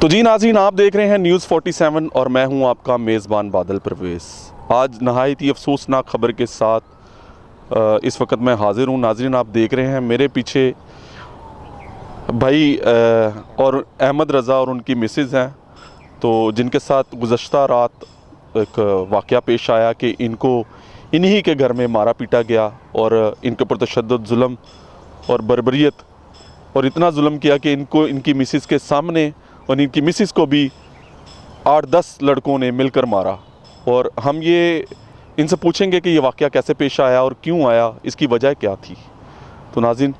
तो जी नाज़रीन, आप देख रहे हैं न्यूज़ 47 और मैं हूं आपका मेज़बान बादल परवेज़। आज नहायत ही अफसोसनाक ख़बर के साथ इस वक्त मैं हाज़िर हूं। नाज़रीन, आप देख रहे हैं मेरे पीछे भाई और अहमद रज़ा और उनकी मिसेज़ हैं, तो जिनके साथ गुज़श्ता रात एक वाक़या पेश आया कि इनको इन्हीं के घर में मारा पीटा गया और इनके ऊपर तशद्दुद जुल्म और बर्बरियत और इतना जुल्म किया कि इनको इनकी मिसेज़ के सामने और इनकी मिसेस को भी 8-10 लड़कों ने मिलकर मारा। और हम ये इनसे पूछेंगे कि ये वाक़या कैसे पेश आया और क्यों आया, इसकी वजह क्या थी। तो नाज़रीन,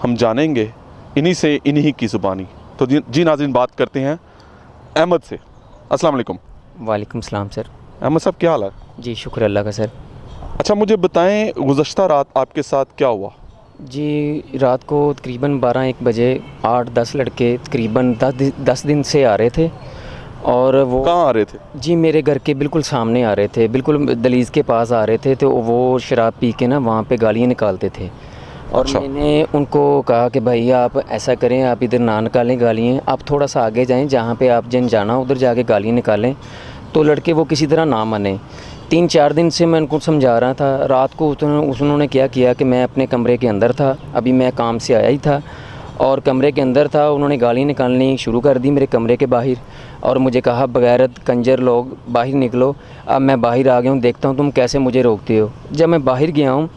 हम जानेंगे इन्हीं की ज़ुबानी। तो जी नाज़रीन, बात करते हैं अहमद से। अस्सलाम वालेकुम। वालेकुम सलाम सर। अहमद साहब, क्या हाल है? जी शुक्र अल्लाह का सर। अच्छा, मुझे बताएं, गुज़श्ता रात आपके साथ क्या हुआ? जी, रात को तकरीबन 12-1 बजे 8-10 लड़के तकरीबन 10 दिन से आ रहे थे। और वो कहाँ आ रहे थे? जी, मेरे घर के बिल्कुल सामने आ रहे थे, बिल्कुल दहलीज़ के पास आ रहे थे। तो वो शराब पी के ना वहाँ पे गालियाँ निकालते थे। और अच्छा। मैंने उनको कहा कि भाई आप ऐसा करें, आप इधर ना निकालें गालियाँ, आप थोड़ा सा आगे जाएं, जहाँ पे आप जिन जाना उधर जाके गालियाँ निकालें। तो लड़के वो किसी तरह ना माने। 3-4 दिन से मैं उनको समझा रहा था। रात को उन्होंने क्या किया कि मैं अपने कमरे के अंदर था, अभी मैं काम से आया ही था और कमरे के अंदर था। उन्होंने गाली निकालनी शुरू कर दी मेरे कमरे के बाहर और मुझे कहा, बगैरत कंजर लोग बाहर निकलो। अब मैं बाहर आ गया हूँ, देखता हूँ तुम कैसे मुझे रोकते हो। जब मैं बाहर गया हूँ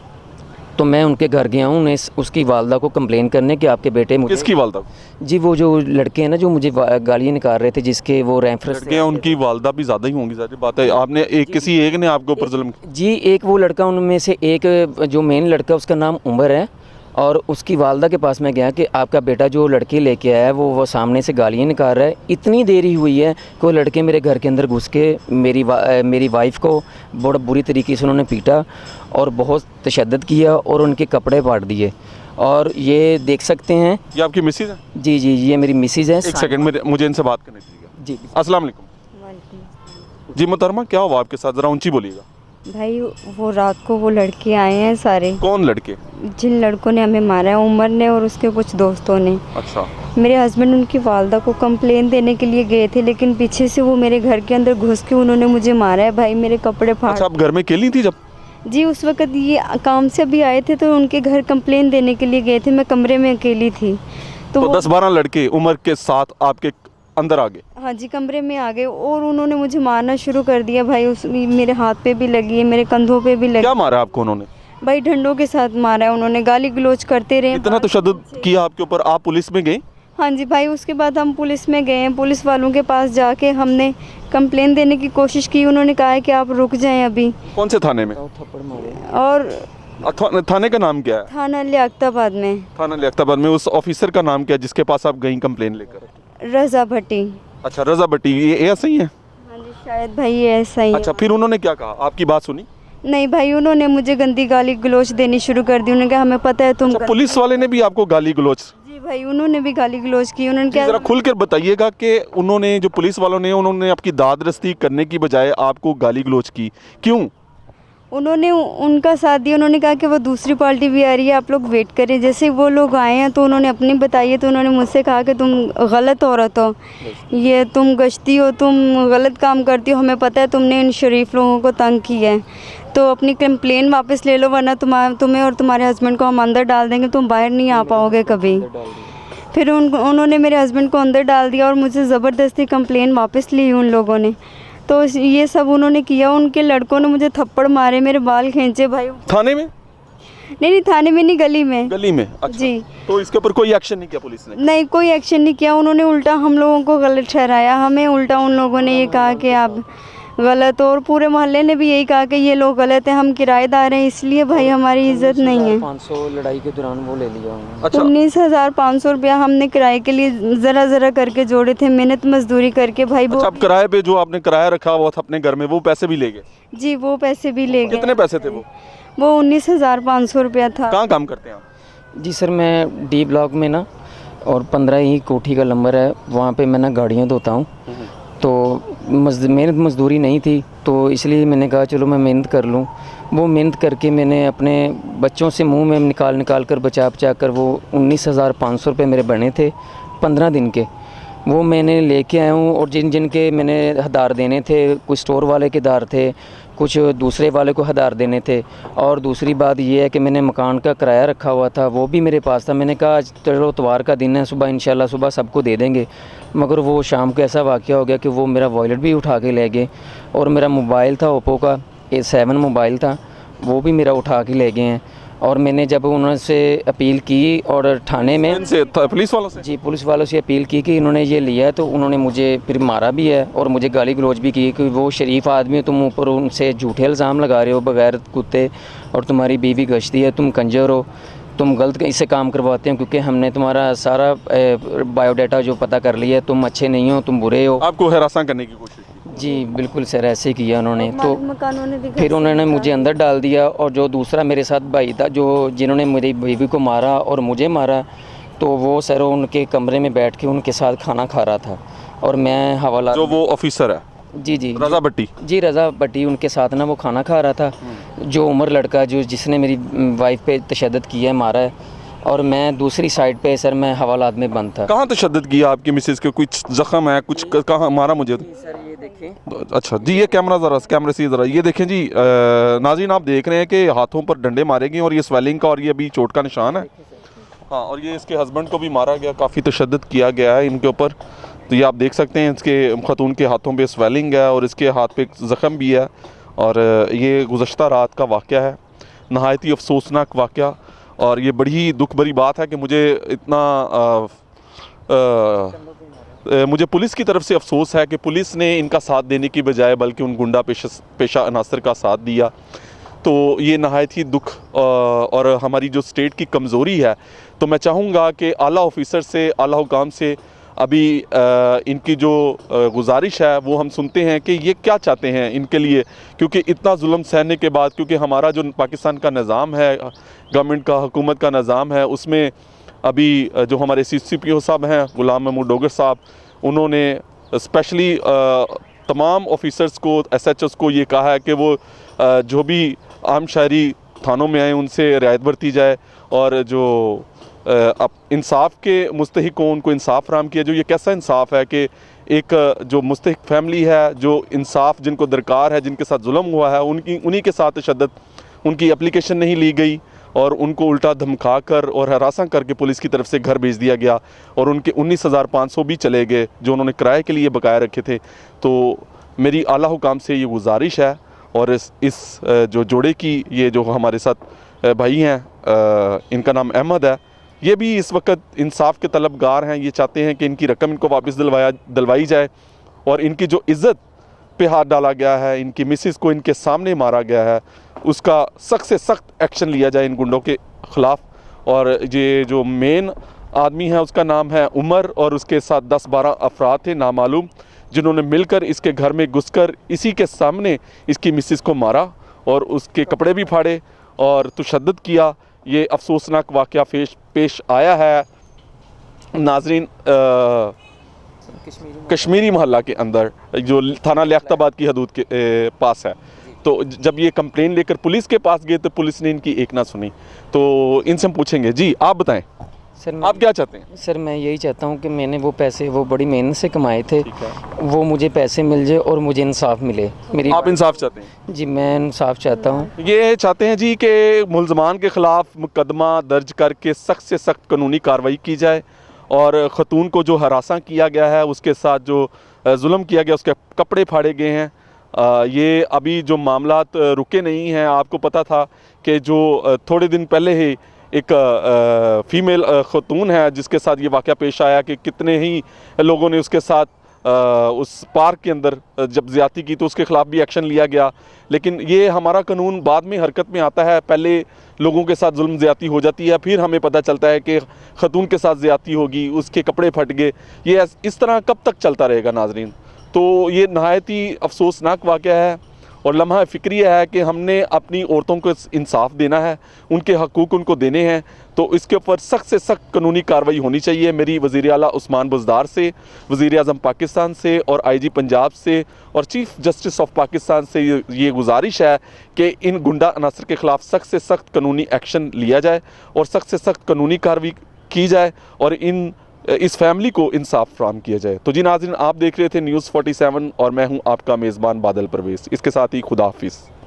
तो मैं उनके घर गया हूँ, उन्हें उसकी वालदा को कंप्लेन करने कि आपके बेटे मुझे। किसकी वालदा? जी, वो जो लड़के हैं ना जो मुझे गालियाँ निकाल रहे थे, जिसके वो रेफरेंस लड़के हैं, उनकी वालदा भी ज़्यादा ही होंगी, ज़ाहिर बात है। आपने किसी एक ने आपके ऊपर जुल्म किया? जी, एक वो लड़का, उनमें से एक जो मेन लड़का उसका नाम उमर है और उसकी वालदा के पास मैं गया कि आपका बेटा जो लड़की लेके आया है वो सामने से गालियाँ निकाल रहा है। इतनी देरी हुई है कि वो लड़के मेरे घर के अंदर घुस के मेरी वाइफ़ को बड़ा बुरी तरीके से उन्होंने पीटा और बहुत तशद्दुद किया और उनके कपड़े फाड़ दिए। और ये देख सकते हैं। ये आपकी मिसेज है? जी जी, ये मेरी मिसेज है। एक सेकंड में मुझे इनसे बात करनी चाहिए। जी। अस्सलाम वालेकुम। जी मोहतरमा, क्या हुआ आपके साथ, ज़रा ऊंची बोलिएगा। भाई, वो रात को वो लड़के आए हैं सारे। कौन लड़के? जिन लड़कों ने हमें मारा है, उमर ने और उसके कुछ दोस्तों ने। अच्छा। मेरे हस्बैंड उनकी वालदा को कंप्लेन देने के लिए गए थे, लेकिन पीछे से वो मेरे घर के अंदर घुस के उन्होंने मुझे मारा है। भाई, मेरे कपड़े फाड़। अच्छा, आप घर में अकेली थी जब? जी, उस वक्त ये काम से अभी आए थे तो उनके घर कंप्लेन देने के लिए गए थे। मैं कमरे में अकेली थी तो 10-12 लड़के उमर के साथ आपके अंदर आ गए? हाँ जी, कमरे में आ गए और उन्होंने मुझे मारना शुरू कर दिया। भाई, मेरे हाथ पे भी लगी है, मेरे कंधों पे भी लगी। क्या मारा आपको उन्होंने? भाई, डंडों के साथ मारा है उन्होंने, गाली गलौज करते रहे। इतना तशद्दुद किया आपके ऊपर, आप पुलिस में गए? हाँ जी भाई, उसके बाद हम पुलिस में गए हैं। पुलिस वालों के पास जाके हमने कंप्लेन देने की कोशिश की। उन्होंने कहा है कि आप रुक जाएं अभी। कौन से थाने में? और थाने का नाम क्या है? थाना लियाकताबाद में। थाना लियाकताबाद में। उस ऑफिसर का नाम क्या है जिसके पास आप गई कंप्लेन लेकर? रज़ा भट्टी। अच्छा, रज़ा भट्टी। ये ऐसा ही है? हाँ जी, शायद भाई ये ऐसा ही है। अच्छा, फिर उन्होंने क्या कहा, आपकी बात सुनी? नहीं भाई, उन्होंने मुझे गंदी गाली गलौज देनी शुरू कर दी। उन्होंने कहा, हमें पता है तुम। अच्छा, पुलिस वाले ने भी आपको गाली गलौज? जी भाई, उन्होंने भी गाली गलौज की। उन्होंने क्या, जरा खुल कर बताइएगा कि उन्होंने, जो पुलिस वालों ने, उन्होंने आपकी दादरस्ती करने की बजाय आपको गाली गलौज की, क्यों? उन्होंने उनका साथ दिया। उन्होंने कहा कि वो दूसरी पार्टी भी आ रही है, आप लोग वेट करें। जैसे वो लोग आए हैं तो उन्होंने अपनी बताई है, तो उन्होंने मुझसे कहा कि तुम गलत औरत हो, ये तुम गश्ती हो, तुम गलत काम करती हो, हमें पता है तुमने इन शरीफ लोगों को तंग किया है, तो अपनी कंप्लेन वापस ले लो, वरना तुम्हें और तुम्हारे हस्बैंड को हम अंदर डाल देंगे, तुम बाहर नहीं आ पाओगे कभी। फिर उन्होंने मेरे हस्बैंड को अंदर डाल दिया और मुझे ज़बरदस्ती कंप्लेन वापस ली उन लोगों ने। तो ये सब उन्होंने किया। उनके लड़कों ने मुझे थप्पड़ मारे, मेरे बाल खींचे। भाई, थाने में? नहीं, थाने में नहीं, गली में। गली में? अच्छा। जी। तो इसके ऊपर कोई एक्शन नहीं किया पुलिस ने? नहीं, कोई एक्शन नहीं किया। उन्होंने उल्टा हम लोगों को गलत ठहराया, हमें उल्टा उन लोगों ने ये कहा कि आप गलत हो, और पूरे मोहल्ले ने भी यही कहा कि ये लोग गलत हैं, हम किराएदार हैं, इसलिए भाई हमारी इज्जत नहीं है। 500 लड़ाई के दौरान वो ले लिया उन्होंने। अच्छा। 19,500 रुपया हमने किराए के लिए ज़रा ज़रा करके जोड़े थे, मेहनत मजदूरी करके। भाई, वो अच्छा, आप किराए पे जो आपने किराया रखा हुआ था अपने घर में, वो पैसे भी ले गए? जी, वो पैसे भी ले गए। कितने पैसे थे वो? वो 19,500 रुपया था। कहाँ काम करते हैं आप? जी सर, मैं डी ब्लॉक में ना, और 15 ही कोठी का नंबर है, वहाँ पे मैं ना गाड़ियाँ धोता हूँ। तो मेहनत मजदूरी नहीं थी, तो इसलिए मैंने कहा चलो मैं मेहनत कर लूँ। वो मेहनत करके मैंने अपने बच्चों से मुंह में निकाल कर बचा कर वो 19,500 रुपये मेरे बने थे 15 दिन के। वो मैंने लेके आया हूँ, और जिनके मैंने हदार देने थे, कुछ स्टोर वाले के हदार थे, कुछ दूसरे वाले को हदार देने थे। और दूसरी बात ये है कि मैंने मकान का किराया रखा हुआ था, वो भी मेरे पास था। मैंने कहा आज चलो इतवार का दिन है, सुबह इंशाल्लाह सुबह सबको दे देंगे, मगर वो शाम को ऐसा वाक़या हो गया कि वो मेरा वॉलेट भी उठा के ले गए, और मेरा मोबाइल था ओप्पो का A7 मोबाइल था, वो भी मेरा उठा के ले गए हैं। और मैंने जब उनसे अपील की और थाने में इनसे पुलिस वालों से जी पुलिस वालों से अपील की कि इन्होंने ये लिया है, तो उन्होंने मुझे फिर मारा भी है और मुझे गाली गलौज भी की कि वो शरीफ आदमी हो, तुम ऊपर उनसे झूठे इल्ज़ाम लगा रहे हो बगैर कुत्ते, और तुम्हारी बीवी गश्ती है, तुम कंजर हो, तुम गलत इससे काम करवाते हो, क्योंकि हमने तुम्हारा सारा बायोडाटा जो पता कर लिया है, तुम अच्छे नहीं हो, तुम बुरे हो। आपको हरासा करने की कोशिश की? जी बिल्कुल सर, ऐसे ही किया उन्होंने। तो मकानों ने दिखा फिर उन्होंने मुझे अंदर डाल दिया, और जो दूसरा मेरे साथ भाई था जो जिन्होंने मेरी बीवी को मारा और मुझे मारा, तो वो सर उनके कमरे में बैठ के उनके साथ खाना खा रहा था, और मैं हवाला जो वो ऑफिसर है जी रज़ा भट्टी, जी रज़ा भट्टी, उनके साथ ना वो खाना खा रहा था। जो उमर लड़का जो जिसने मेरी वाइफ पे तशद्दुद किया है, मारा है, और मैं दूसरी साइड पे सर मैं हवालात में बंद था। कहाँ तशद्दुद किया आपकी मिसेज के? कुछ जख्म है, कुछ कहाँ मारा मुझे? सर ये देखें। अच्छा जी, ये कैमरे से ज़रा ये देखें जी। नाज़रीन आप देख रहे हैं कि हाथों पर डंडे मारे गए, और ये स्वेलिंग का और ये अभी चोट का निशान है। हाँ, और ये इसके हस्बैंड को भी मारा गया, काफ़ी तशद्दुद किया गया है इनके ऊपर। तो ये आप देख सकते हैं इसके खतून के हाथों पे स्वेलिंग है, और इसके हाथ पे ज़ख़म भी है। और ये गुज़श्ता रात का वाक़या है, नहायत ही अफसोसनाक वाक़या। और ये बड़ी ही दुख भरी बात है कि मुझे इतना मुझे पुलिस की तरफ से अफसोस है कि पुलिस ने इनका साथ देने की बजाय बल्कि उन गुंडा पेशा अनासर का साथ दिया। तो ये नहायत ही दुख और हमारी जो स्टेट की कमज़ोरी है। तो मैं चाहूँगा कि आला ऑफिसर से, आला हुकाम से अभी इनकी जो गुजारिश है वो हम सुनते हैं कि ये क्या चाहते हैं इनके लिए, क्योंकि इतना जुल्म सहने के बाद, क्योंकि हमारा जो पाकिस्तान का निज़ाम है, गवर्नमेंट का, हुकूमत का निज़ाम है, उसमें अभी जो हमारे CCPO साहब हैं गुलाम महमूद डोगर साहब, उन्होंने स्पेशली तमाम ऑफिसर्स को, SHOs को ये कहा है कि वो जो भी आम शहरी थानों में आए उनसे रियायत बरती जाए, और जो अब इंसाफ के मुस्तहिक हो उनको इंसाफ फराहम किया। जो ये कैसा इंसाफ है कि एक जो मुस्तहिक फैमिली है, जो इंसाफ जिनको दरकार है, जिनके साथ जुल्म हुआ है, उन्हीं के साथ तशद्दुद, उनकी एप्लीकेशन नहीं ली गई और उनको उल्टा धमका कर और हरासा करके पुलिस की तरफ से घर भेज दिया गया, और उनके 19,500 भी चले गए जो उन्होंने किराए के लिए बकाया रखे थे। तो मेरी आला हुकाम से ये गुजारिश है, और इस जो जोड़े की, ये जो हमारे साथ भाई हैं, इनका नाम अहमद है, ये भी इस वक्त इंसाफ के तलबगार हैं। ये चाहते हैं कि इनकी रकम इनको वापस दिलवाई जाए, और इनकी जो इज़्ज़त पे हाथ डाला गया है, इनकी मिसिस को इनके सामने मारा गया है, उसका सख्त से सख्त एक्शन लिया जाए इन गुंडों के ख़िलाफ़। और ये जो मेन आदमी है उसका नाम है उमर, और उसके साथ 10-12 अफराद थे नामालूम, जिन्होंने मिलकर इसके घर में घुसकर इसी के सामने इसकी मिसिस को मारा और उसके कपड़े भी फाड़े और तशद्दुद किया। ये अफसोसनाक वाक़या पेश आया है नाजरीन कश्मीरी मोहल्ला के अंदर, जो थाना लियाकताबाद की हदूद के पास है। तो जब ये कंप्लेन लेकर पुलिस के पास गए तो पुलिस ने इनकी एक ना सुनी। तो इनसे हम पूछेंगे, जी आप बताएं सर आप क्या चाहते हैं? सर मैं यही चाहता हूँ कि मैंने वो पैसे वो बड़ी मेहनत से कमाए थे, वो मुझे पैसे मिल जाए और मुझे इंसाफ मिले। मेरी आप इंसाफ चाहते हैं? जी मैं इंसाफ चाहता हूँ। ये चाहते हैं जी कि मुल्ज़मान के ख़िलाफ़ मुकदमा दर्ज करके सख्त से सख्त कानूनी कार्रवाई की जाए, और ख़तून को जो हरासा किया गया है, उसके साथ जो जुल्म किया गया, उसके कपड़े फाड़े गए हैं। ये अभी जो मामलात रुके नहीं हैं। आपको पता था कि जो थोड़े दिन पहले ही एक फ़ीमेल ख़तून है जिसके साथ ये वाक़या पेश आया कि कितने ही लोगों ने उसके साथ उस पार्क के अंदर जब ज़्यादती की तो उसके ख़िलाफ़ भी एक्शन लिया गया। लेकिन ये हमारा कानून बाद में हरकत में आता है, पहले लोगों के साथ जुल्म ज़्यादती हो जाती है, फिर हमें पता चलता है कि ख़तून के साथ ज़्यादती होगी, उसके कपड़े फट गए। ये इस तरह कब तक चलता रहेगा नाज़रीन? तो ये नहायत ही अफसोसनाक वाक़या है और लम्हा फ़िक्रिया है कि हमने अपनी औरतों को इंसाफ देना है, उनके हकूक़ उनको देने हैं। तो इसके ऊपर सख्त से सख्त कानूनी कार्रवाई होनी चाहिए। मेरी वज़ीर आला उस्मान बुज़दार से, वज़ीर आज़म पाकिस्तान से और IG पंजाब से और चीफ़ जस्टिस ऑफ पाकिस्तान से ये गुजारिश है कि इन गुंडा अनासर के ख़िलाफ़ सख्त से सख्त कानूनी एक्शन लिया जाए और सख्त से सख्त कानूनी कार्रवाई की जाए, और इन इस फैमिली को इंसाफ फराहम किया जाए। तो जी नाज़रीन, आप देख रहे थे न्यूज़ 47 और मैं हूं आपका मेज़बान बादल परवेज़। इसके साथ ही खुदा हाफिज़।